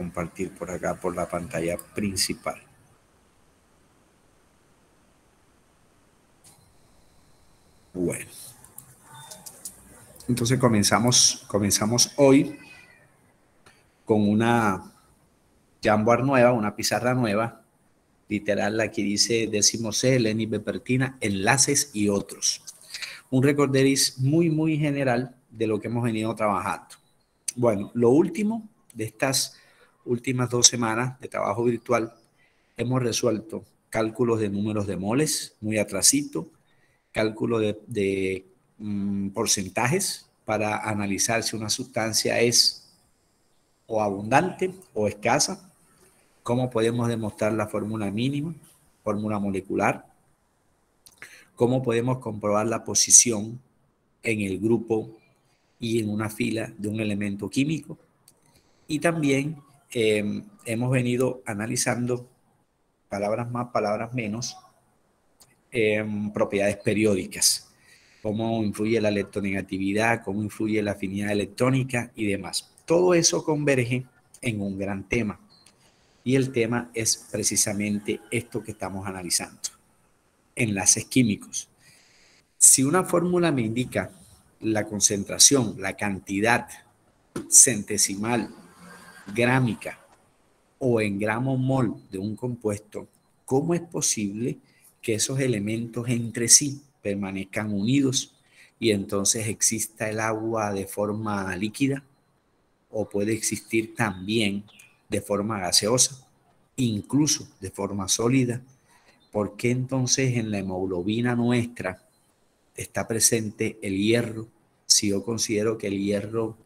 compartir por acá, por la pantalla principal. Bueno, entonces comenzamos hoy con una Jamboard nueva, una pizarra nueva, literal, aquí dice 10C, Lenny Bepertina, enlaces y otros. Un recorderis muy general de lo que hemos venido trabajando. Bueno, lo último de estas últimas 2 semanas de trabajo virtual, hemos resuelto cálculos de números de moles, muy atrasito, cálculo de porcentajes para analizar si una sustancia es o abundante o escasa, cómo podemos demostrar la fórmula mínima, fórmula molecular, cómo podemos comprobar la posición en el grupo y en una fila de un elemento químico. Y también hemos venido analizando, palabras más, palabras menos, propiedades periódicas, cómo influye la electronegatividad, cómo influye la afinidad electrónica y demás. Todo eso converge en un gran tema. Y el tema es precisamente esto que estamos analizando. Enlaces químicos. Si una fórmula me indica la concentración, la cantidad centesimal, grámica o en gramo mol de un compuesto, ¿cómo es posible que esos elementos entre sí permanezcan unidos y entonces exista el agua de forma líquida o puede existir también de forma gaseosa, incluso de forma sólida? ¿Por qué entonces en la hemoglobina nuestra está presente el hierro? Si yo considero que el hierro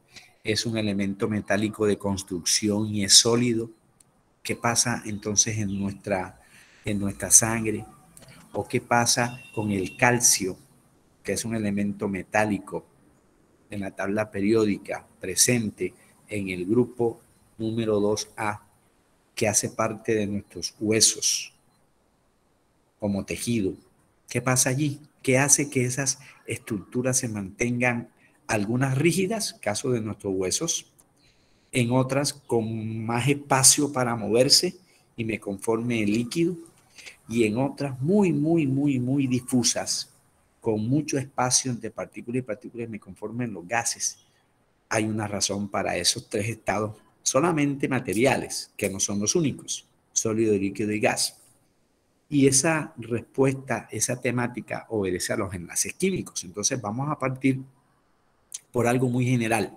es un elemento metálico de construcción y es sólido, ¿qué pasa entonces en nuestra sangre? ¿O qué pasa con el calcio, que es un elemento metálico en la tabla periódica presente en el grupo número 2A, que hace parte de nuestros huesos como tejido? ¿Qué pasa allí? ¿Qué hace que esas estructuras se mantengan, algunas rígidas, caso de nuestros huesos, en otras con más espacio para moverse y me conforme el líquido, y en otras muy difusas, con mucho espacio entre partículas y partículas, me conformen los gases? Hay una razón para esos 3 estados solamente materiales, que no son los únicos: sólido, líquido y gas. Y esa respuesta, esa temática obedece a los enlaces químicos. Entonces vamos a partir por algo muy general,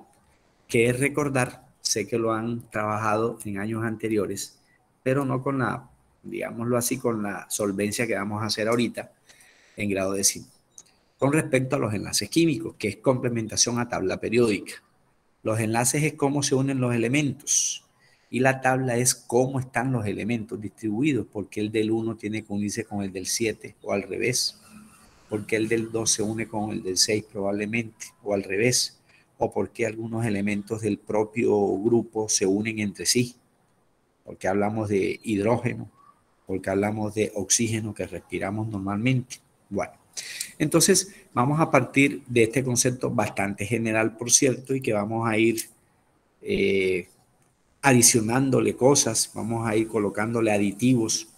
que es recordar, sé que lo han trabajado en años anteriores, pero no con la, digámoslo así, con la solvencia que vamos a hacer ahorita en grado décimo. Con respecto a los enlaces químicos, que es complementación a tabla periódica. Los enlaces es cómo se unen los elementos y la tabla es cómo están los elementos distribuidos, porque el del 1 tiene que unirse con el del 7 o al revés, porque el del 2 se une con el del 6 probablemente o al revés, o porque algunos elementos del propio grupo se unen entre sí, porque hablamos de hidrógeno, porque hablamos de oxígeno que respiramos normalmente. Bueno, entonces vamos a partir de este concepto bastante general, por cierto, y que vamos a ir adicionándole cosas, vamos a ir colocándole aditivos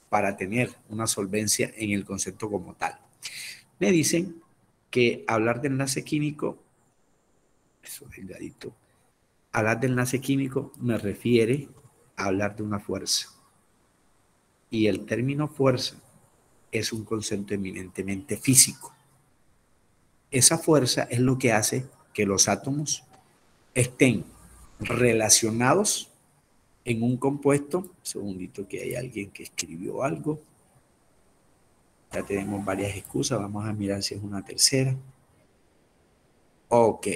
para tener una solvencia en el concepto como tal. Me dicen que hablar de enlace químico, eso delgadito, hablar de enlace químico me refiere a hablar de una fuerza. Y el término fuerza es un concepto eminentemente físico. Esa fuerza es lo que hace que los átomos estén relacionados en un compuesto. Un segundito, que hay alguien que escribió algo. Ya tenemos varias excusas, vamos a mirar si es una tercera. Ok.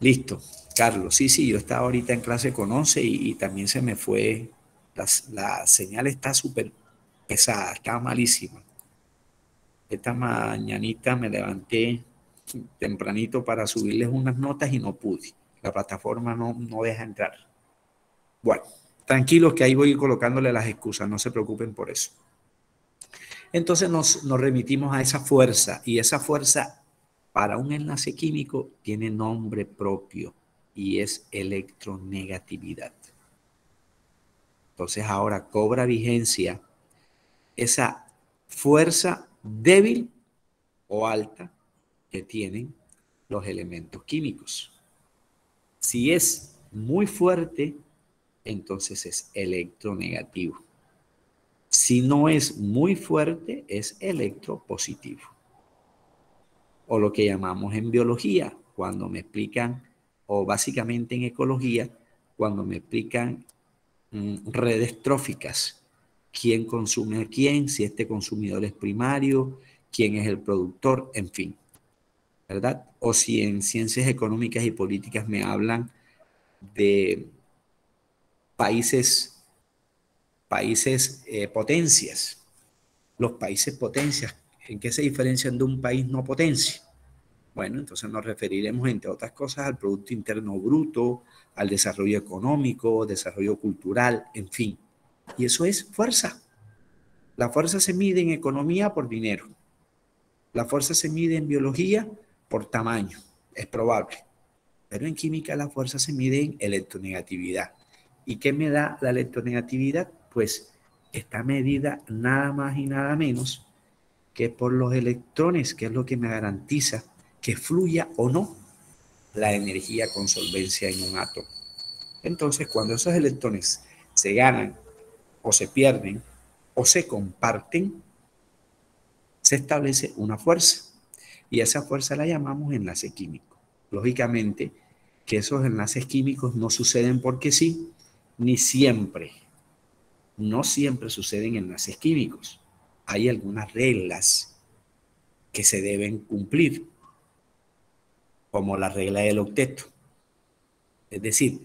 Listo, Carlos. Sí, yo estaba ahorita en clase con 11 y también se me fue. La señal está súper pesada, está malísima. Esta mañanita me levanté tempranito para subirles unas notas y no pude. La plataforma no deja entrar. Bueno, tranquilos que ahí voy colocándole las excusas, no se preocupen por eso. Entonces nos remitimos a esa fuerza, y esa fuerza para un enlace químico tiene nombre propio. y es electronegatividad. Entonces ahora cobra vigencia esa fuerza débil o alta que tienen los elementos químicos. Si es muy fuerte, entonces es electronegativo. Si no es muy fuerte, es electropositivo. O lo que llamamos en biología, cuando me explican, o básicamente en ecología, cuando me explican redes tróficas. ¿Quién consume a quién? Si este consumidor es primario, quién es el productor, en fin, ¿verdad? O si en ciencias económicas y políticas me hablan de países potencias. Los países potencias, ¿en qué se diferencian de un país no potencia? Bueno, entonces nos referiremos, entre otras cosas, al Producto Interno Bruto, al desarrollo económico, desarrollo cultural, en fin. Y eso es fuerza. La fuerza se mide en economía por dinero. La fuerza se mide en biología por tamaño. Es probable. Pero en química la fuerza se mide en electronegatividad. ¿Y qué me da la electronegatividad? Pues está medida nada más y nada menos que por los electrones, que es lo que me garantiza que fluya o no la energía con solvencia en un átomo. Entonces, cuando esos electrones se ganan o se pierden o se comparten, se establece una fuerza. Y esa fuerza la llamamos enlace químico. Lógicamente, que esos enlaces químicos no suceden porque sí, ni siempre. No siempre suceden enlaces químicos. Hay algunas reglas que se deben cumplir, como la regla del octeto. Es decir,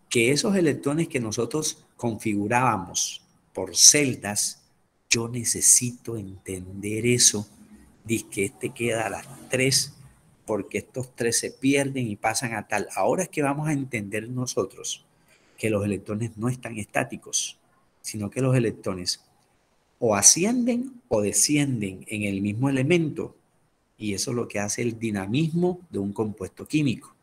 que esos electrones que nosotros configurábamos por celdas, yo necesito entender eso. Dice que este queda a las 3 porque estos 3 se pierden y pasan a tal. Ahora es que vamos a entender nosotros que los electrones no están estáticos, sino que los electrones o ascienden o descienden en el mismo elemento. Y eso es lo que hace el dinamismo de un compuesto químico.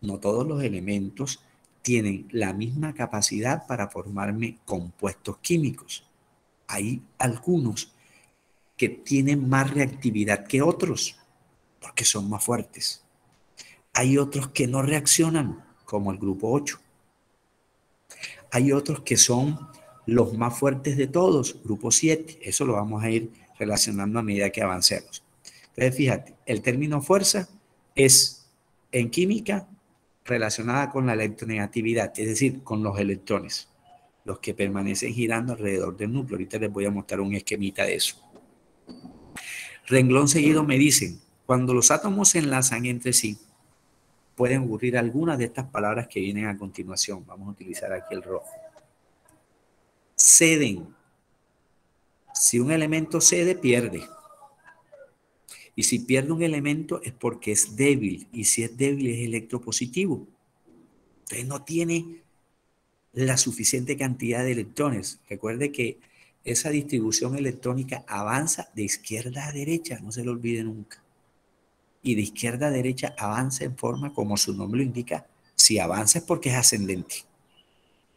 No todos los elementos tienen la misma capacidad para formarme compuestos químicos. Hay algunos que tienen más reactividad que otros, porque son más fuertes. Hay otros que no reaccionan, como el grupo 8. Hay otros que son los más fuertes de todos, grupo 7. Eso lo vamos a ir relacionando a medida que avancemos. Entonces, fíjate, el término fuerza es en química relacionada con la electronegatividad, es decir, con los electrones, los que permanecen girando alrededor del núcleo. Ahorita les voy a mostrar un esquemita de eso. Renglón seguido me dicen, cuando los átomos se enlazan entre sí, pueden ocurrir algunas de estas palabras que vienen a continuación. Vamos a utilizar aquí el rojo. Ceden. Si un elemento cede, pierde. Y si pierde un elemento es porque es débil. Y si es débil es electropositivo. Entonces no tiene la suficiente cantidad de electrones. Recuerde que esa distribución electrónica avanza de izquierda a derecha, no se lo olvide nunca. Y de izquierda a derecha avanza en forma como su nombre lo indica. Si avanza es porque es ascendente.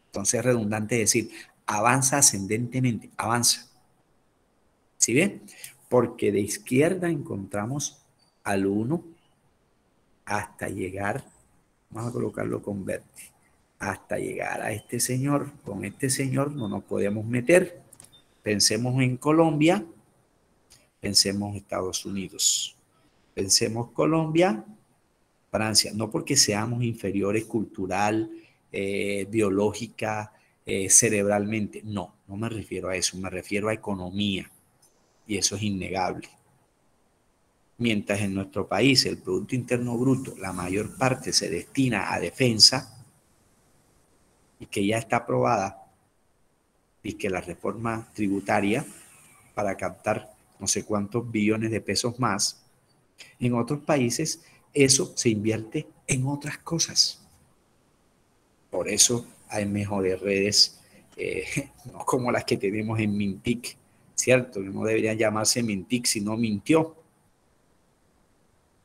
Entonces es redundante decir, avanza ascendentemente, avanza. ¿Sí ven? Porque de izquierda encontramos al 1 hasta llegar, vamos a colocarlo con verde, hasta llegar a este señor. Con este señor no nos podemos meter. Pensemos en Colombia, pensemos en Estados Unidos, pensemos Colombia, Francia, no porque seamos inferiores cultural, biológica, cerebralmente, no me refiero a eso, me refiero a economía, y eso es innegable. Mientras en nuestro país el Producto Interno Bruto, la mayor parte se destina a defensa, y que ya está aprobada, y que la reforma tributaria para captar no sé cuántos billones de pesos más, en otros países eso se invierte en otras cosas. Por eso hay mejores redes, no como las que tenemos en Mintic, ¿cierto? No deberían llamarse Mintic, sino Mintió,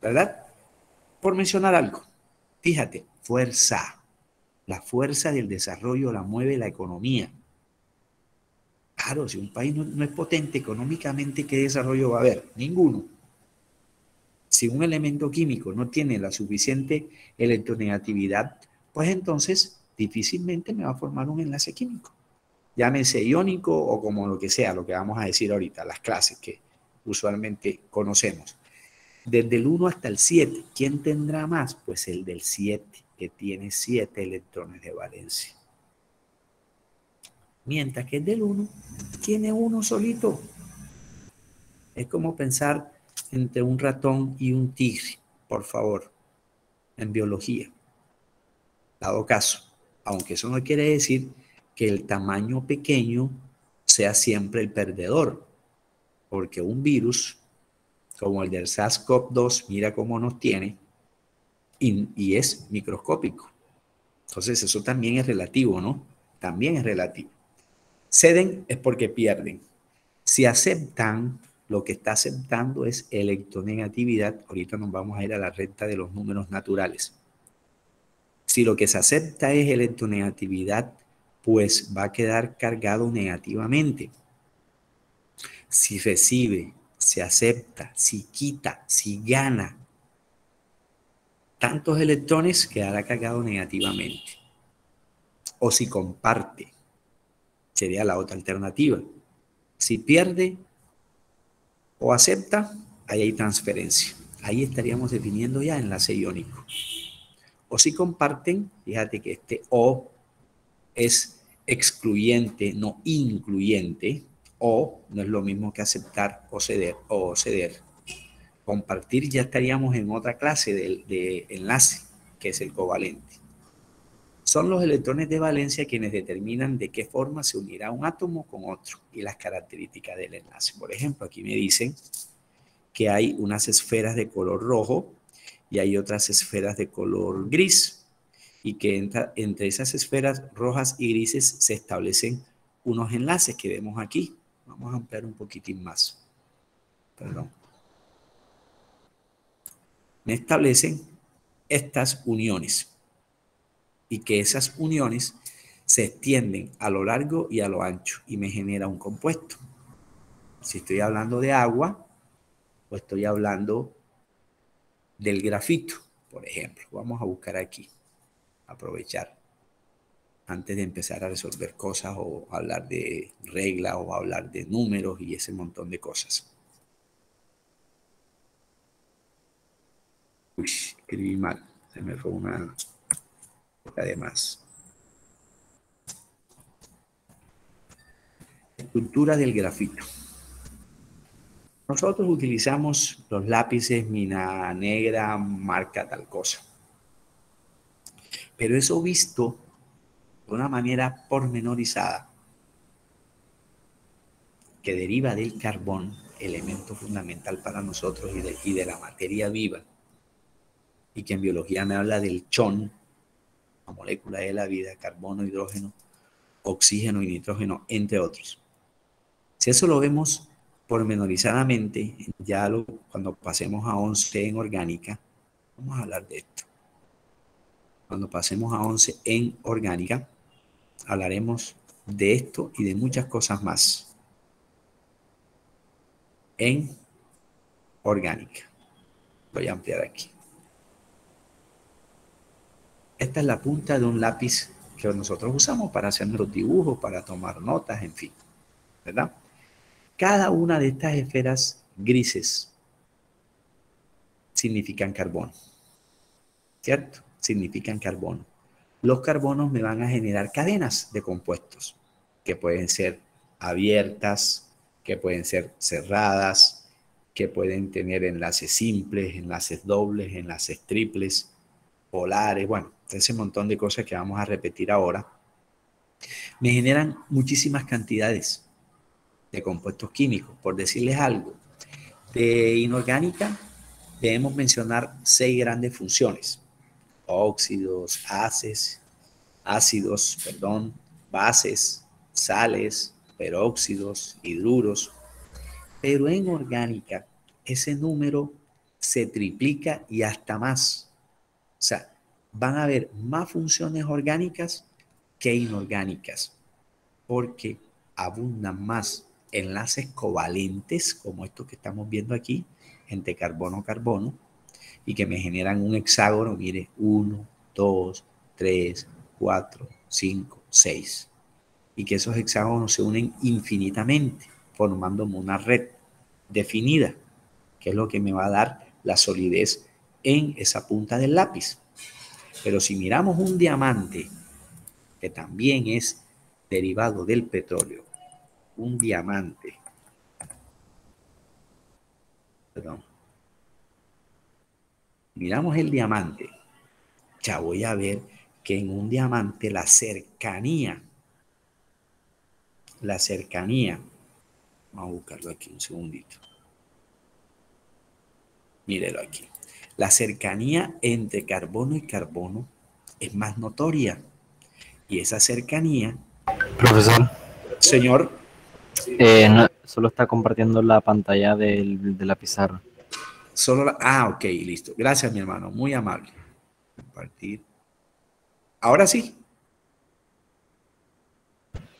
¿verdad? Por mencionar algo. Fíjate, fuerza. La fuerza del desarrollo la mueve la economía. Claro, si un país no es potente económicamente, ¿qué desarrollo va a haber? Ninguno. Si un elemento químico no tiene la suficiente electronegatividad, pues entonces difícilmente me va a formar un enlace químico. Llámese iónico o como lo que sea, lo que vamos a decir ahorita, las clases que usualmente conocemos. Desde el 1 hasta el 7, ¿quién tendrá más? Pues el del 7, que tiene 7 electrones de valencia. Mientras que el del 1 tiene uno solito. Es como pensar entre un ratón y un tigre, por favor, en biología. Dado caso, aunque eso no quiere decir que el tamaño pequeño sea siempre el perdedor, porque un virus como el del SARS-CoV-2, mira cómo nos tiene, y es microscópico. Entonces eso también es relativo, ¿no? También es relativo. Ceden es porque pierden. Si aceptan, lo que está aceptando es electronegatividad. Ahorita nos vamos a ir a la recta de los números naturales. Si lo que se acepta es electronegatividad, pues va a quedar cargado negativamente. Si recibe, se acepta, si quita, si gana tantos electrones, quedará cargado negativamente. O si comparte, sería la otra alternativa. Si pierde o acepta, ahí hay transferencia. Ahí estaríamos definiendo ya enlace iónico. O si comparten, fíjate que este O es excluyente, no incluyente, o no es lo mismo que aceptar o ceder. Compartir ya estaríamos en otra clase de enlace, que es el covalente. Son los electrones de valencia quienes determinan de qué forma se unirá un átomo con otro y las características del enlace. Por ejemplo, aquí me dicen que hay unas esferas de color rojo y hay otras esferas de color gris, y que entre esas esferas rojas y grises se establecen unos enlaces que vemos aquí. Vamos a ampliar un poquitín más. Perdón. Me establecen estas uniones y que esas uniones se extienden a lo largo y a lo ancho y me genera un compuesto. Si estoy hablando de agua, pues estoy hablando del grafito, por ejemplo. Vamos a buscar aquí, aprovechar, antes de empezar a resolver cosas o hablar de reglas o hablar de números y ese montón de cosas. Uy, escribí mal, se me fue una además. Estructura del grafito. Nosotros utilizamos los lápices mina negra, marca tal cosa. Pero eso visto de una manera pormenorizada, que deriva del carbón, elemento fundamental para nosotros y de la materia viva, y que en biología me habla del chon, la molécula de la vida, carbono, hidrógeno, oxígeno y nitrógeno, entre otros. Si eso lo vemos pormenorizadamente, ya cuando pasemos a 11 en orgánica, vamos a hablar de esto. Cuando pasemos a 11 en orgánica, hablaremos de esto y de muchas cosas más en orgánica. Voy a ampliar aquí. Esta es la punta de un lápiz que nosotros usamos para hacer nuestros dibujos, para tomar notas, en fin, ¿verdad? Cada una de estas esferas grises significan carbono, ¿cierto? Significan carbono. Los carbonos me van a generar cadenas de compuestos que pueden ser abiertas, que pueden ser cerradas, que pueden tener enlaces simples, enlaces dobles, enlaces triples, polares, bueno, ese montón de cosas que vamos a repetir ahora. Me generan muchísimas cantidades de compuestos químicos. Por decirles algo, de inorgánica debemos mencionar 6 grandes funciones: óxidos, ácidos, bases, sales, peróxidos, hidruros. Pero en orgánica ese número se triplica y hasta más. O sea, van a haber más funciones orgánicas que inorgánicas, porque abundan más enlaces covalentes, como estos que estamos viendo aquí, entre carbono-carbono, y que me generan un hexágono, mire, 1, 2, 3, 4, 5, 6. Y que esos hexágonos se unen infinitamente, formándome una red definida, que es lo que me va a dar la solidez en esa punta del lápiz. Pero si miramos un diamante, que también es derivado del petróleo, un diamante, perdón, miramos el diamante, ya voy a ver que en un diamante la cercanía, vamos a buscarlo aquí un segundito, mírelo aquí, la cercanía entre carbono y carbono es más notoria, y esa cercanía, Profesor, señor, solo está compartiendo la pantalla de la pizarra. ok, listo, gracias mi hermano, muy amable, compartir, ahora sí.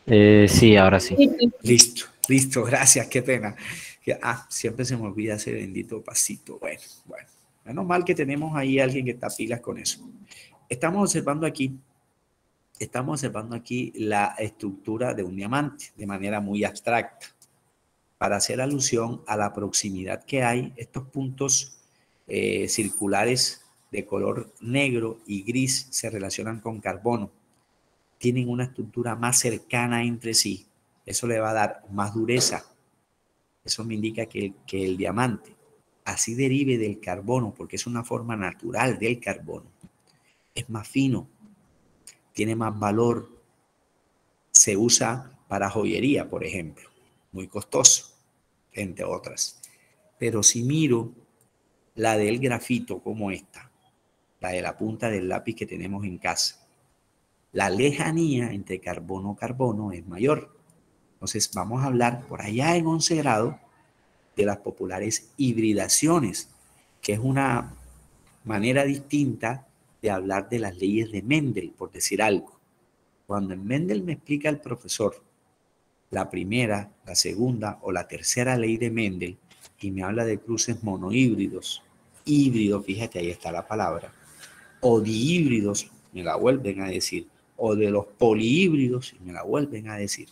Sí, ahora sí. Listo, listo, gracias, qué pena. Siempre se me olvida ese bendito pasito. Bueno, menos mal que tenemos ahí a alguien que está pilas con eso. Estamos observando aquí la estructura de un diamante de manera muy abstracta para hacer alusión a la proximidad que hay. Estos puntos circulares de color negro y gris se relacionan con carbono, tienen una estructura más cercana entre sí. Eso le va a dar más dureza. Eso me indica que el diamante, así derive del carbono, porque es una forma natural del carbono, es más fino, tiene más valor, se usa para joyería, por ejemplo, muy costoso, entre otras. Pero si miro la del grafito como esta, la de la punta del lápiz que tenemos en casa, la lejanía entre carbono-carbono es mayor. Entonces vamos a hablar por allá en 11 grados de las populares hibridaciones, que es una manera distinta de hablar de las leyes de Mendel, por decir algo. Cuando en Mendel me explica el profesor la primera, la segunda o la tercera ley de Mendel y me habla de cruces monohíbridos, híbridos, fíjate, ahí está la palabra, o dihíbridos, me la vuelven a decir, o de los polihíbridos, me la vuelven a decir.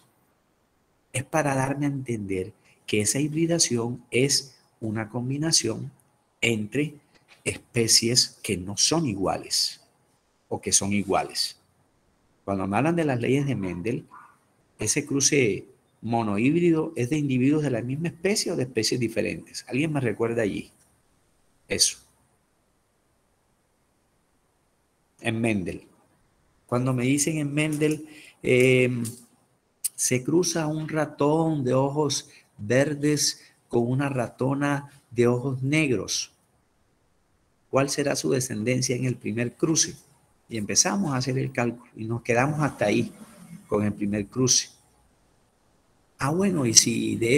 Es para darme a entender que esa hibridación es una combinación entre especies que no son iguales o que son iguales. Cuando me hablan de las leyes de Mendel, ese cruce monohíbrido es de individuos de la misma especie o de especies diferentes. ¿Alguien me recuerda allí? Eso. En Mendel. Cuando me dicen en Mendel, se cruza un ratón de ojos verdes con una ratona de ojos negros. ¿Cuál será su descendencia en el primer cruce? Y empezamos a hacer el cálculo y nos quedamos hasta ahí con el primer cruce. Bueno, y si de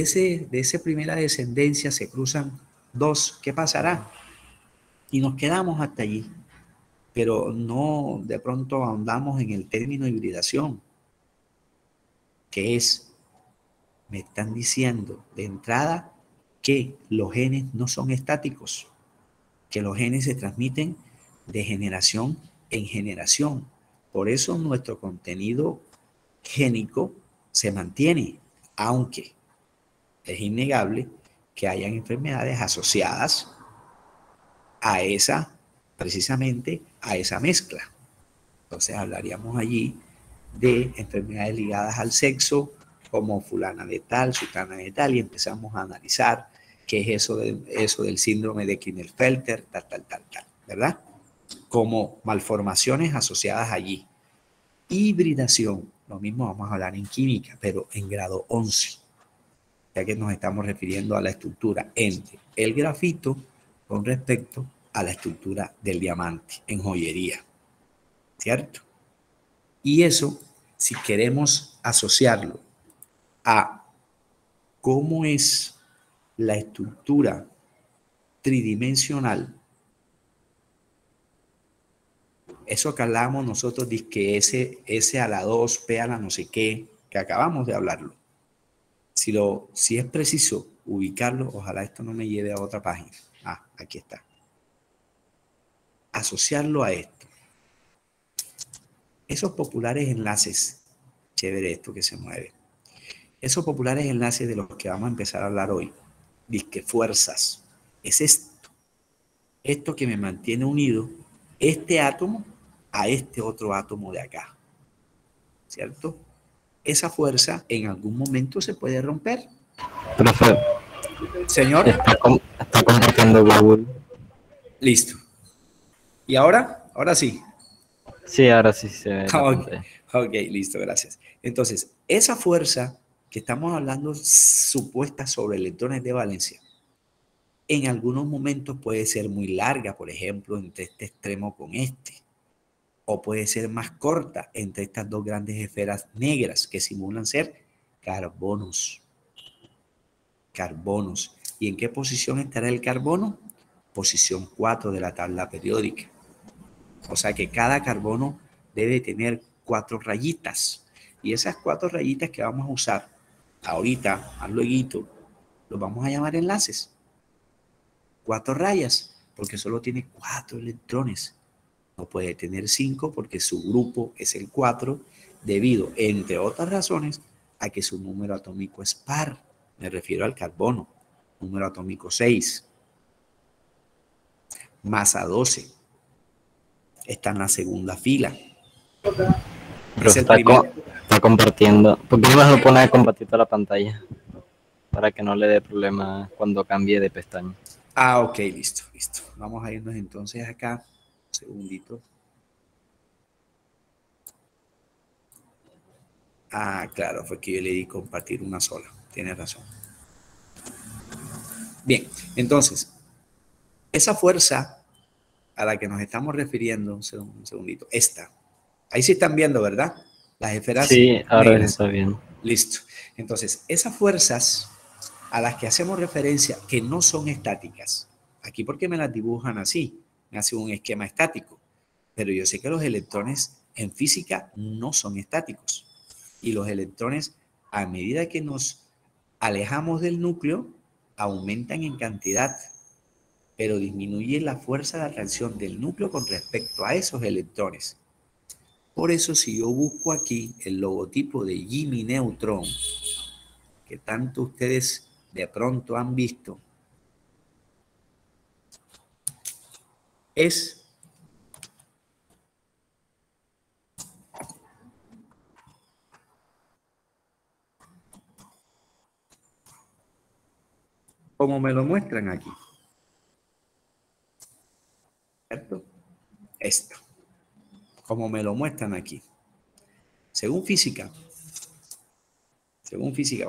esa primera descendencia se cruzan dos, ¿qué pasará? Y nos quedamos hasta allí, pero no de pronto ahondamos en el término hibridación, que es, me están diciendo de entrada que los genes no son estáticos, que los genes se transmiten de generación en generación. Por eso nuestro contenido génico se mantiene, aunque es innegable que hayan enfermedades asociadas a precisamente a esa mezcla. Entonces hablaríamos allí de enfermedades ligadas al sexo, como fulana de tal, sutana de tal, y empezamos a analizar qué es eso del síndrome de Klinefelter, tal, ¿verdad? Como malformaciones asociadas allí. Hibridación, lo mismo vamos a hablar en química, pero en grado 11, ya que nos estamos refiriendo a la estructura entre el grafito con respecto a la estructura del diamante en joyería, ¿cierto? Y eso, si queremos asociarlo a cómo es la estructura tridimensional Eso que hablábamos nosotros, de que S a la 2, P a la no sé qué, que acabamos de hablarlo. Si es preciso ubicarlo, ojalá esto no me lleve a otra página. Ah, aquí está. Asociarlo a esto. Esos populares enlaces, chévere esto que se mueve. Esos populares enlaces de los que vamos a empezar a hablar hoy, disque fuerzas, es esto que me mantiene unido, este átomo a este otro átomo de acá, ¿cierto? Esa fuerza en algún momento se puede romper. Profe, Señor, está compartiendo Google. listo. ¿Y ahora? Ahora sí. Sí, ahora sí se ve la Ok, pantalla. ok, listo, gracias. Entonces, esa fuerza que estamos hablando supuesta sobre electrones de valencia, en algunos momentos puede ser muy larga, por ejemplo, entre este extremo con este, o puede ser más corta entre estas dos grandes esferas negras que simulan ser carbonos. Carbonos. ¿Y en qué posición estará el carbono? Posición 4 de la tabla periódica. O sea que cada carbono debe tener 4 rayitas. Y esas 4 rayitas que vamos a usar ahorita, al luego, los vamos a llamar enlaces. 4 rayas, porque solo tiene 4 electrones. No puede tener 5 porque su grupo es el 4, debido, entre otras razones, a que su número atómico es par. Me refiero al carbono. Número atómico 6. Masa 12. Está en la segunda fila. Es Profe, el primer. está compartiendo. ¿Por qué no me lo pone a compartir toda la pantalla? Para que no le dé problema cuando cambie de pestaña. Ah, ok, listo, listo. Vamos a irnos entonces acá. Un segundito. Ah, claro, fue que yo le di compartir una sola. Tienes razón. Bien, entonces, esa fuerza a la que nos estamos refiriendo, un segundito, esta. Ahí sí están viendo, ¿verdad? Las esferas Sí, ahora negras. está bien. Listo. Entonces, esas fuerzas a las que hacemos referencia, que no son estáticas, aquí porque me las dibujan así, me hace un esquema estático, pero yo sé que los electrones en física no son estáticos. Y los electrones, a medida que nos alejamos del núcleo, aumentan en cantidad, pero disminuye la fuerza de atracción del núcleo con respecto a esos electrones. Por eso, si yo busco aquí el logotipo de Jimmy Neutron, que tanto ustedes de pronto han visto, es como me lo muestran aquí, ¿cierto? Esto, como me lo muestran aquí. Según física,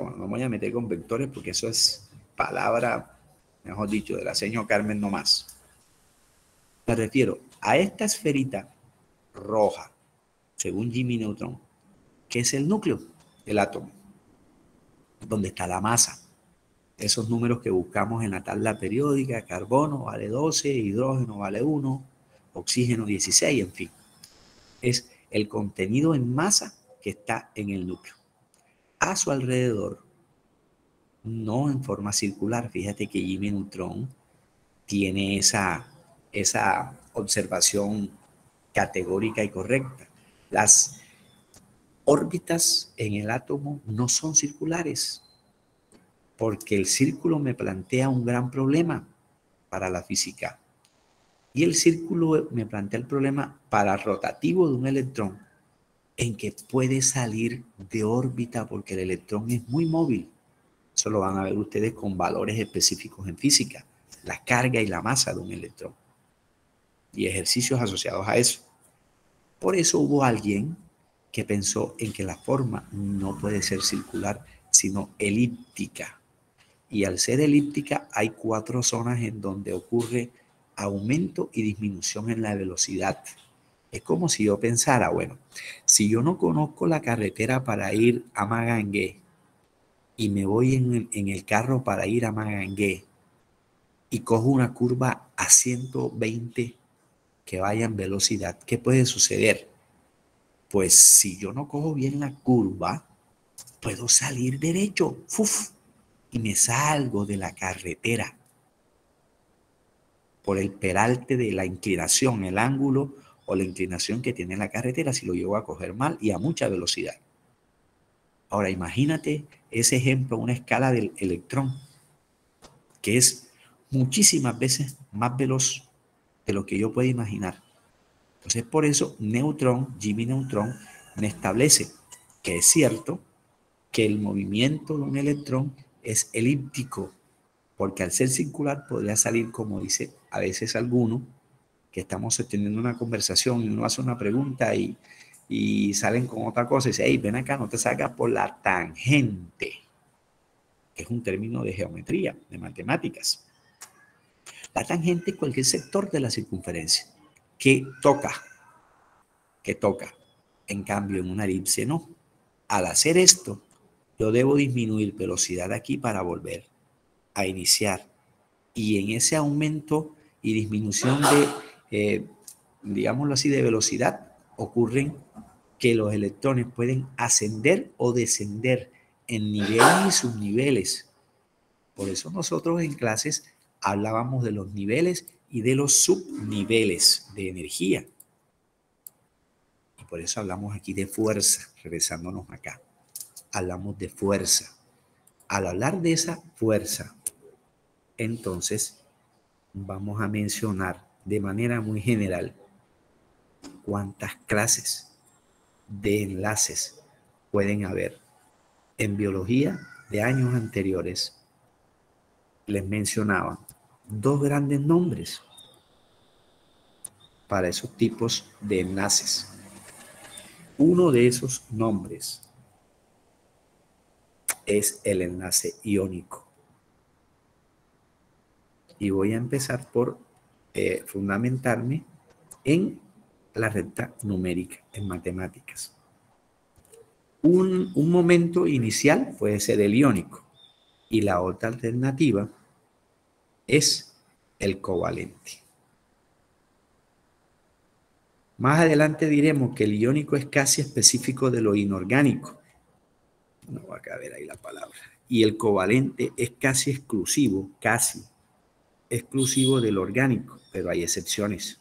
bueno, no me voy a meter con vectores porque eso es palabra, mejor dicho, de la señora Carmen nomás. Me refiero a esta esferita roja, según Jimmy Neutron, que es el núcleo del átomo, donde está la masa. Esos números que buscamos en la tabla periódica, carbono vale 12, hidrógeno vale 1, oxígeno 16, en fin. Es el contenido en masa que está en el núcleo. A su alrededor, no en forma circular, fíjate que Jimmy Neutron tiene esa observación categórica y correcta. Las órbitas en el átomo no son circulares, porque el círculo me plantea un gran problema para la física. Y el círculo me plantea el problema para rotativo de un electrón, en que puede salir de órbita porque el electrón es muy móvil. Eso lo van a ver ustedes con valores específicos en física, la carga y la masa de un electrón y ejercicios asociados a eso. Por eso hubo alguien que pensó en que la forma no puede ser circular, sino elíptica. Y al ser elíptica hay 4 zonas en donde ocurre aumento y disminución en la velocidad. Es como si yo pensara, bueno, si yo no conozco la carretera para ir a Magangué y me voy en el carro para ir a Magangué y cojo una curva a 120, que vaya en velocidad, ¿qué puede suceder? Pues si yo no cojo bien la curva, puedo salir derecho, ¡fuf! Y me salgo de la carretera por el peralte de la inclinación, el ángulo o la inclinación que tiene la carretera si lo llevo a coger mal y a mucha velocidad. Ahora imagínate ese ejemplo, una escala del electrón, que es muchísimas veces más veloz de lo que yo puedo imaginar. Entonces por eso Jimmy Neutron, me establece que es cierto que el movimiento de un electrón es elíptico, porque al ser circular podría salir, como dice a veces alguno, que estamos teniendo una conversación y uno hace una pregunta y salen con otra cosa y dice, hey, ven acá, no te salgas por la tangente, que es un término de geometría, de matemáticas. La tangente es cualquier sector de la circunferencia que toca. En cambio, en una elipse no. Al hacer esto, yo debo disminuir velocidad aquí para volver a iniciar. Y en ese aumento y disminución de, digámoslo así, de velocidad, ocurren que los electrones pueden ascender o descender en niveles y subniveles. Por eso nosotros en clases hablábamos de los niveles y de los subniveles de energía. Y por eso hablamos aquí de fuerza, regresándonos acá. Hablamos de fuerza. Al hablar de esa fuerza, entonces vamos a mencionar de manera muy general cuántas clases de enlaces pueden haber. En biología de años anteriores les mencionaba dos grandes nombres para esos tipos de enlaces. Uno de esos nombres es el enlace iónico. Y voy a empezar por fundamentarme en la recta numérica, en matemáticas. Un momento inicial puede ser el iónico y la otra alternativa es el covalente. Más adelante diremos que el iónico es casi específico de lo inorgánico. No va a caber ahí la palabra. Y el covalente es casi exclusivo del orgánico, pero hay excepciones.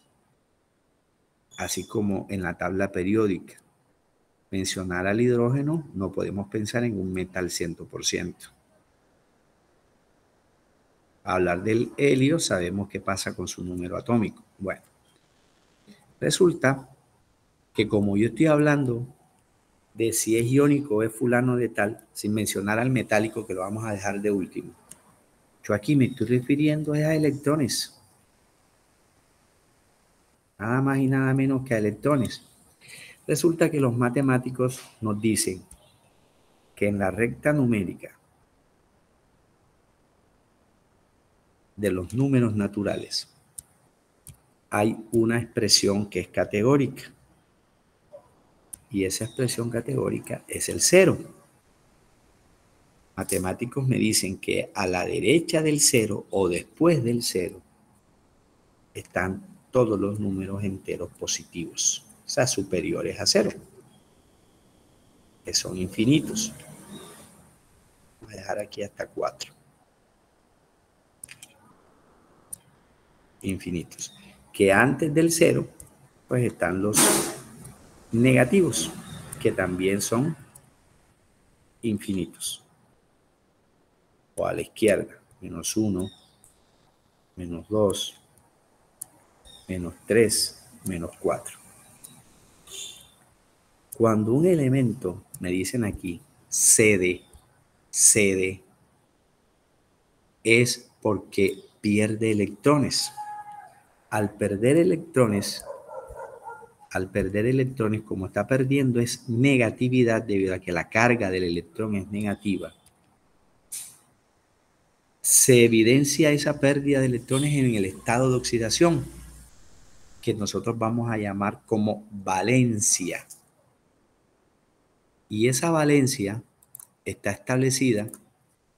Así como en la tabla periódica. Mencionar al hidrógeno, no podemos pensar en un metal 100%. Hablar del helio, sabemos qué pasa con su número atómico. Bueno, resulta que como yo estoy hablando de si es iónico o es fulano de tal, sin mencionar al metálico, que lo vamos a dejar de último, yo aquí me estoy refiriendo a electrones. Nada más y nada menos que a electrones. Resulta que los matemáticos nos dicen que en la recta numérica de los números naturales hay una expresión que es categórica. Y esa expresión categórica es el cero. Matemáticos me dicen que a la derecha del cero o después del cero están todos los números enteros positivos, o sea, superiores a cero, que son infinitos. Voy a dejar aquí hasta 4. Infinitos. Que antes del cero, pues están los negativos, que también son infinitos. O a la izquierda, -1, -2, -3, -4. Cuando un elemento, me dicen aquí, cede, es porque pierde electrones. Al perder electrones, como está perdiendo es negatividad debido a que la carga del electrón es negativa. Se evidencia esa pérdida de electrones en el estado de oxidación, que nosotros vamos a llamar como valencia. Y esa valencia está establecida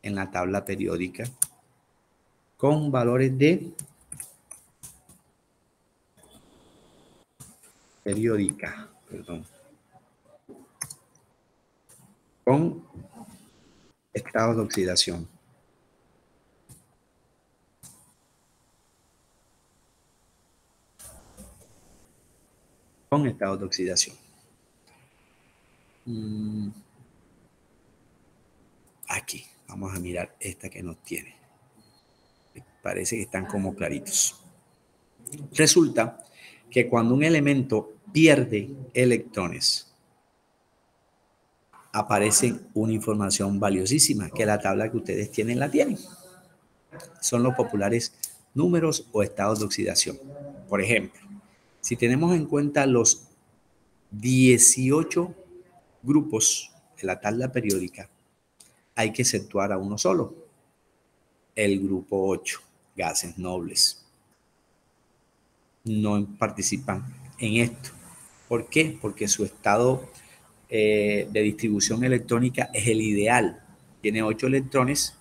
en la tabla periódica con valores de periódica, perdón, con estados de oxidación. Con estados de oxidación. Aquí, vamos a mirar esta que nos tiene. Parece que están como claritos. Resulta que cuando un elemento pierde electrones, aparece una información valiosísima, que la tabla que ustedes tienen la tienen. Son los populares números o estados de oxidación. Por ejemplo, si tenemos en cuenta los 18 grupos de la tabla periódica, hay que exceptuar a uno solo, el grupo 8, gases nobles. No participan en esto. ¿Por qué? Porque su estado de distribución electrónica es el ideal. Tiene 8 electrones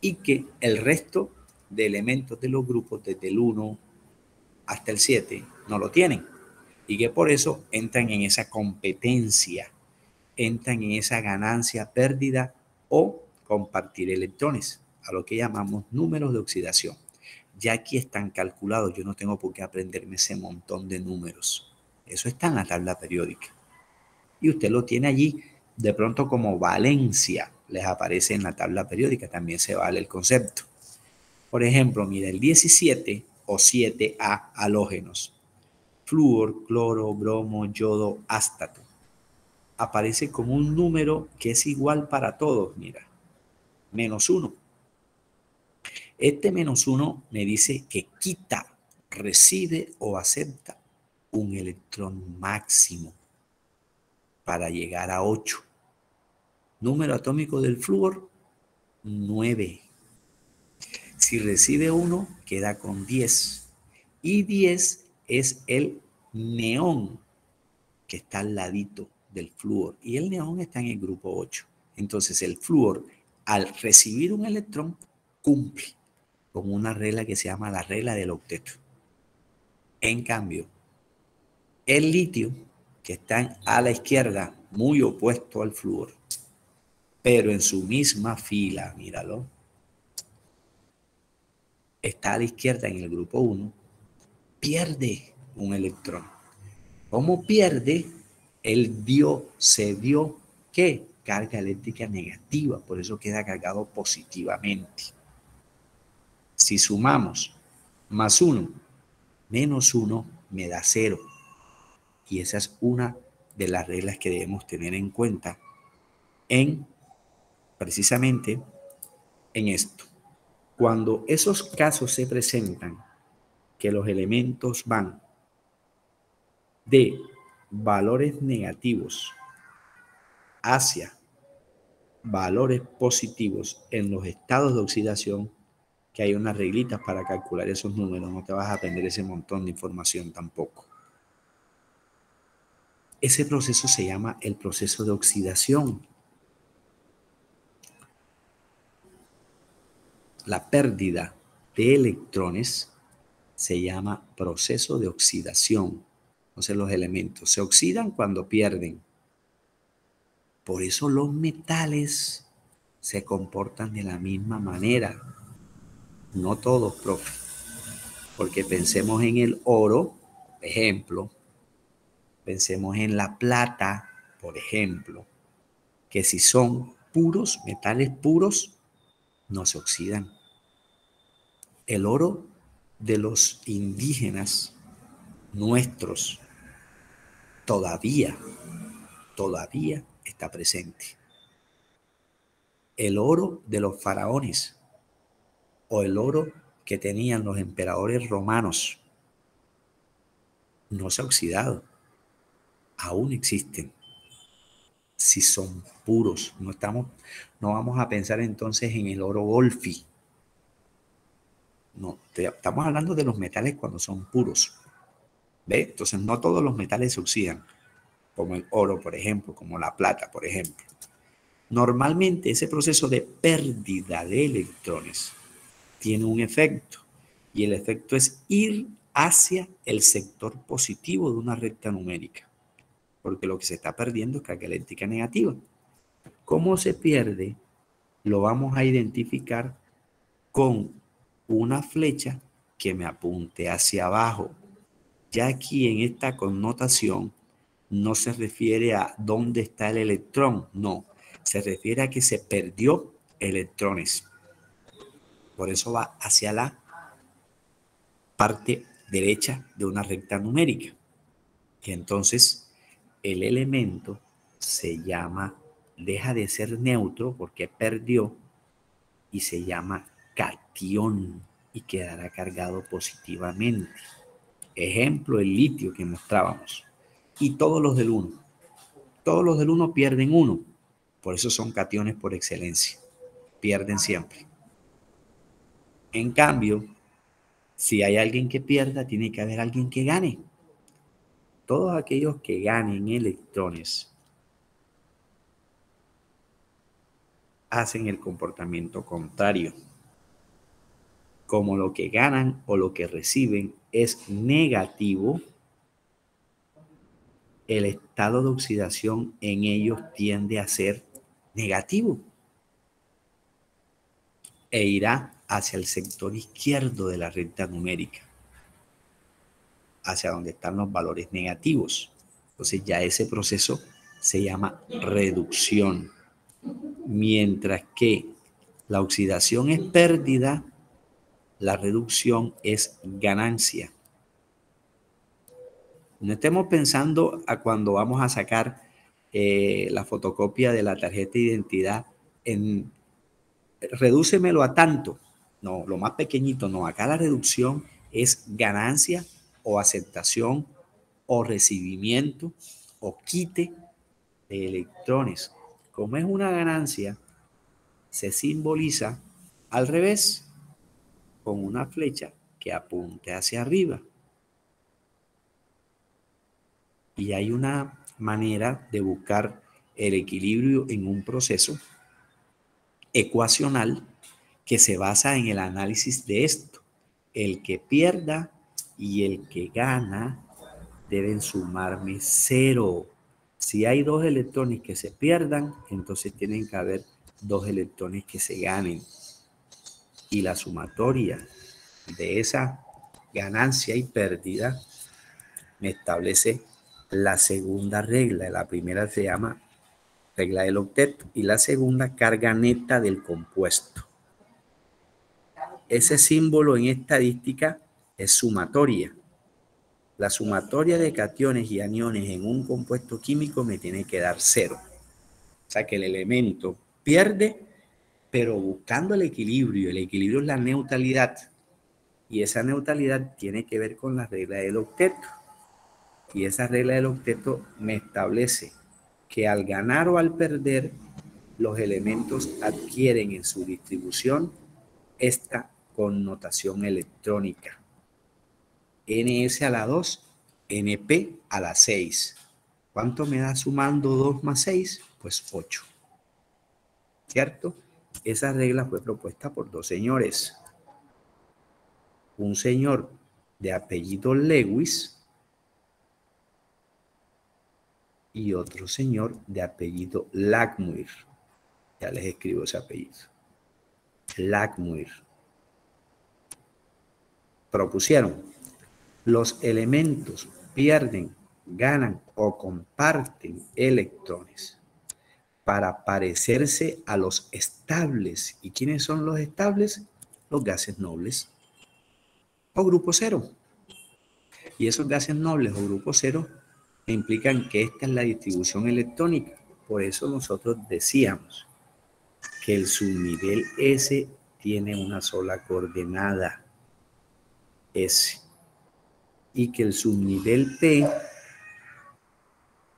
y que el resto de elementos de los grupos, desde el 1 hasta el 7, no lo tienen. Y que por eso entran en esa competencia, entran en esa ganancia, pérdida o compartir electrones, a lo que llamamos números de oxidación. Ya aquí están calculados, yo no tengo por qué aprenderme ese montón de números. Eso está en la tabla periódica. Y usted lo tiene allí, de pronto como valencia, les aparece en la tabla periódica, también se vale el concepto. Por ejemplo, mira, el 17 o 7A halógenos, flúor, cloro, bromo, yodo, ástato. Aparece como un número que es igual para todos, mira, -1. Este -1 me dice que quita, recibe o acepta un electrón máximo para llegar a 8. Número atómico del flúor, 9. Si recibe 1, queda con 10. Y 10 es el neón que está al ladito del flúor. Y el neón está en el grupo 8. Entonces el flúor, al recibir un electrón, cumple con una regla que se llama la regla del octeto. En cambio, el litio, que está a la izquierda, muy opuesto al flúor, pero en su misma fila, míralo, está a la izquierda en el grupo 1, pierde un electrón. ¿Cómo pierde? Él se dio, ¿qué? Carga eléctrica negativa, por eso queda cargado positivamente. Si sumamos +1, -1, me da 0. Y esa es una de las reglas que debemos tener en cuenta precisamente en esto. Cuando esos casos se presentan, que los elementos van de valores negativos hacia valores positivos en los estados de oxidación, que hay unas reglitas para calcular esos números, no te vas a aprender ese montón de información tampoco. Ese proceso se llama el proceso de oxidación. La pérdida de electrones se llama proceso de oxidación. Entonces los elementos se oxidan cuando pierden. Por eso los metales se comportan de la misma manera. No todos, profe. Porque pensemos en el oro, por ejemplo. Pensemos en la plata, por ejemplo. Que si son puros, metales puros, no se oxidan. El oro de los indígenas nuestros todavía está presente. El oro de los faraones o el oro que tenían los emperadores romanos no se ha oxidado. Aún existen. Si son puros. No vamos a pensar entonces en el oro Golfi. No, estamos hablando de los metales cuando son puros. ¿Ve? Entonces no todos los metales se oxidan, como el oro, por ejemplo, como la plata, por ejemplo. Normalmente ese proceso de pérdida de electrones tiene un efecto, y el efecto es ir hacia el sector positivo de una recta numérica, porque lo que se está perdiendo es carga eléctrica negativa. ¿Cómo se pierde? Lo vamos a identificar con una flecha que me apunte hacia abajo. Ya aquí en esta connotación no se refiere a dónde está el electrón, no, se refiere a que se perdió electrones. Por eso va hacia la parte derecha de una recta numérica. Y entonces el elemento se llama, deja de ser neutro porque perdió y se llama catión y quedará cargado positivamente. Ejemplo, el litio que mostrábamos. Y todos los del 1. Todos los del 1 pierden 1. Por eso son cationes por excelencia. Pierden siempre. En cambio, si hay alguien que pierda, tiene que haber alguien que gane. Todos aquellos que ganen electrones hacen el comportamiento contrario. Como lo que ganan o lo que reciben es negativo, el estado de oxidación en ellos tiende a ser negativo e irá hacia el sector izquierdo de la recta numérica, hacia donde están los valores negativos. Entonces ya ese proceso se llama reducción, mientras que la oxidación es pérdida, la reducción es ganancia. No estemos pensando a cuando vamos a sacar la fotocopia de la tarjeta de identidad en redúcemelo a tanto. No, lo más pequeñito no. Acá la reducción es ganancia o aceptación o recibimiento o quite de electrones. Como es una ganancia, se simboliza al revés con una flecha que apunte hacia arriba. Y hay una manera de buscar el equilibrio en un proceso ecuacional que se basa en el análisis de esto. El que pierda y el que gana deben sumarme 0. Si hay 2 electrones que se pierdan, entonces tienen que haber 2 electrones que se ganen. Y la sumatoria de esa ganancia y pérdida me establece la segunda regla. La primera se llama regla del octeto y la segunda carga neta del compuesto. Ese símbolo en estadística es sumatoria. La sumatoria de cationes y aniones en un compuesto químico me tiene que dar 0. O sea que el elemento pierde, pero buscando el equilibrio. El equilibrio es la neutralidad. Y esa neutralidad tiene que ver con la regla del octeto. Y esa regla del octeto me establece que al ganar o al perder, los elementos adquieren en su distribución esta connotación electrónica. NS a la 2, NP a la 6. ¿Cuánto me da sumando 2 más 6? Pues 8. ¿Cierto? Esa regla fue propuesta por 2 señores. Un señor de apellido Lewis y otro señor de apellido Langmuir. Ya les escribo ese apellido. Langmuir. Propusieron: los elementos pierden, ganan o comparten electrones para parecerse a los estables. ¿Y quiénes son los estables? Los gases nobles o grupo cero. Y esos gases nobles o grupo cero implican que esta es la distribución electrónica. Por eso nosotros decíamos que el subnivel S tiene una sola coordenada, S, y que el subnivel P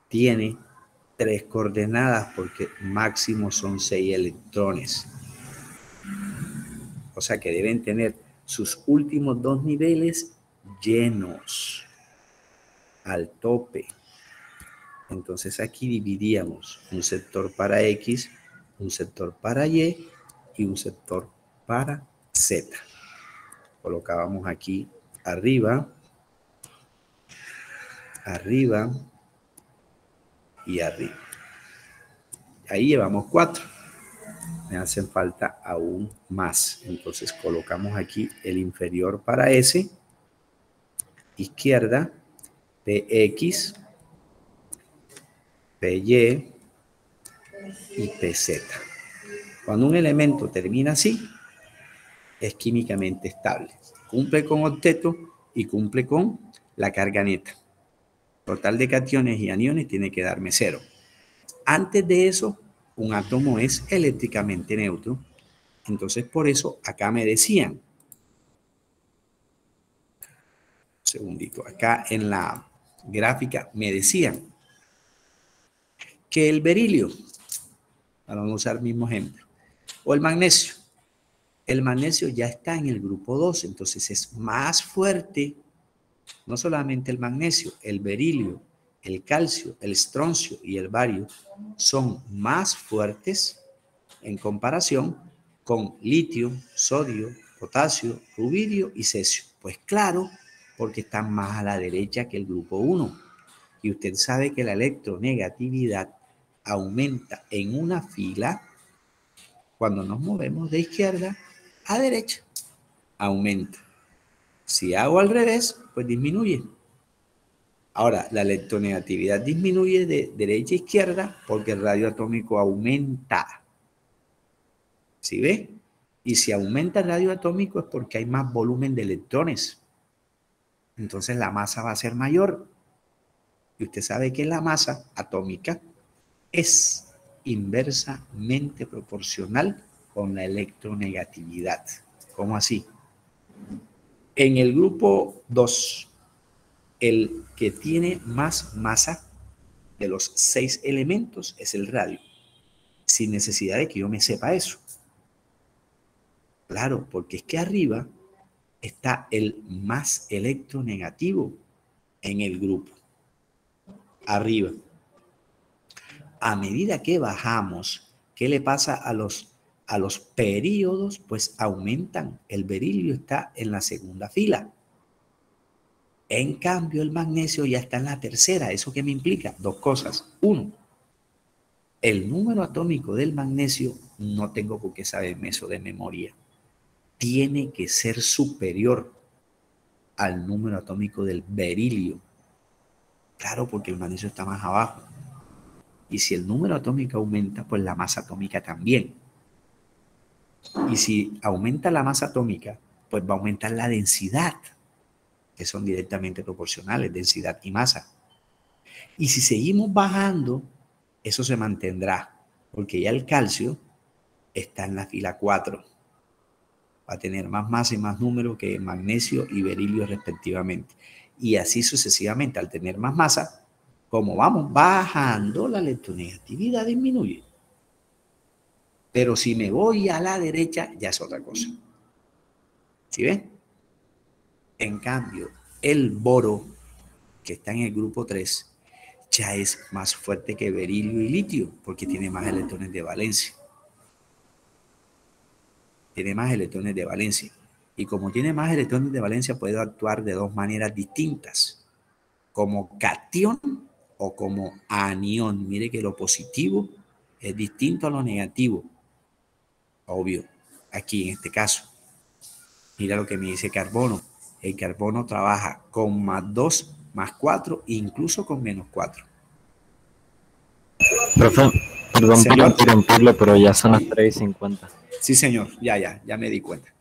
tiene 3 coordenadas porque máximo son 6 electrones. O sea que deben tener sus últimos 2 niveles llenos al tope. Entonces aquí dividíamos un sector para X, un sector para Y y un sector para Z. Colocábamos aquí arriba arriba y arriba. Ahí llevamos 4. Me hacen falta aún más. Entonces colocamos aquí el inferior para S, izquierda, PX, PY y PZ. Cuando un elemento termina así, es químicamente estable. Cumple con octeto y cumple con la carga neta. Total de cationes y aniones tiene que darme 0. Antes de eso, un átomo es eléctricamente neutro. Entonces, por eso acá me decían, un segundito, acá en la gráfica me decían que el berilio, vamos a usar el mismo ejemplo, o el magnesio ya está en el grupo 2, entonces es más fuerte, no solamente el magnesio, el berilio, el calcio, el estroncio y el bario son más fuertes en comparación con litio, sodio, potasio, rubidio y cesio. Pues claro, porque están más a la derecha que el grupo 1. Y usted sabe que la electronegatividad aumenta en una fila cuando nos movemos de izquierda a derecha. Aumenta. Si hago al revés, pues disminuye. Ahora, la electronegatividad disminuye de derecha a izquierda porque el radio atómico aumenta. ¿Sí ve? Y si aumenta el radio atómico es porque hay más volumen de electrones. Entonces la masa va a ser mayor. Y usted sabe que la masa atómica es inversamente proporcional con la electronegatividad. ¿Cómo así? En el grupo 2, el que tiene más masa de los 6 elementos es el radio, sin necesidad de que yo me sepa eso. Claro, porque es que arriba está el más electronegativo en el grupo. Arriba. A medida que bajamos, ¿qué le pasa a los períodos? Pues aumentan. El berilio está en la segunda fila. En cambio, el magnesio ya está en la tercera. ¿Eso qué me implica? 2 cosas. 1, el número atómico del magnesio, no tengo por qué saberme eso de memoria, tiene que ser superior al número atómico del berilio. Claro, porque el magnesio está más abajo. Y si el número atómico aumenta, pues la masa atómica también. Y si aumenta la masa atómica, pues va a aumentar la densidad, que son directamente proporcionales, densidad y masa. Y si seguimos bajando, eso se mantendrá, porque ya el calcio está en la fila 4. Va a tener más masa y más número que magnesio y berilio respectivamente. Y así sucesivamente, al tener más masa, como vamos bajando, la electronegatividad disminuye. Pero si me voy a la derecha, ya es otra cosa. ¿Sí ven? En cambio, el boro, que está en el grupo 3, ya es más fuerte que berilio y litio, porque tiene más electrones de valencia. Tiene más electrones de valencia. Y como tiene más electrones de valencia, puede actuar de 2 maneras distintas. Como cation o como anión. Mire que lo positivo es distinto a lo negativo. Obvio, aquí en este caso. Mira lo que me dice carbono. El carbono trabaja con +2, +4 e incluso con -4. Profe, perdón por Señor. interrumpirle, pero ya son las 3:50. Sí, señor, ya me di cuenta.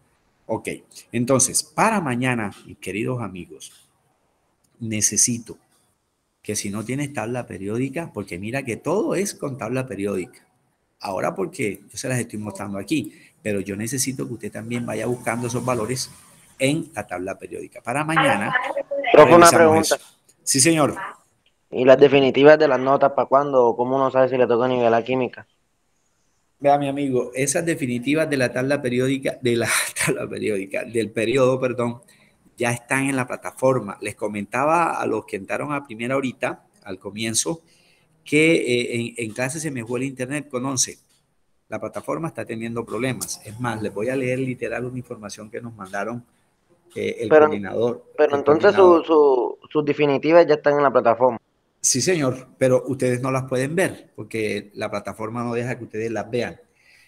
Ok, entonces, para mañana, mis queridos amigos, necesito que si no tienes tabla periódica, porque mira que todo es con tabla periódica. Ahora porque yo se las estoy mostrando aquí, pero yo necesito que usted también vaya buscando esos valores en la tabla periódica. Para mañana, Profe, una pregunta. eso. Sí, señor. ¿Y las definitivas de las notas para cuándo? ¿O cómo uno sabe si le toca nivel a química? Vea, mi amigo, esas definitivas de la tabla periódica, del periodo, perdón, ya están en la plataforma. Les comentaba a los que entraron a primera horita, al comienzo, que en clase se me fue el internet con 11. La plataforma está teniendo problemas. Es más, les voy a leer literal una información que nos mandaron el Pero, coordinador. pero el entonces coordinador. sus definitivas ya están en la plataforma. Sí, señor, pero ustedes no las pueden ver porque la plataforma no deja que ustedes las vean.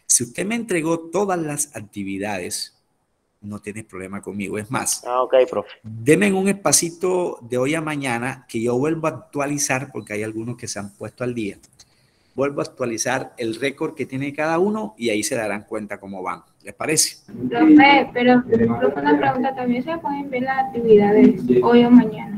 Si usted me entregó todas las actividades, no tiene problema conmigo. Es más, Ah, ok, profe. deme un espacito de hoy a mañana que yo vuelvo a actualizar, porque hay algunos que se han puesto al día. Vuelvo a actualizar el récord que tiene cada uno y ahí se darán cuenta cómo van. ¿Les parece? Profe, pero profe, una pregunta, ¿también se pueden ver las actividades hoy o mañana?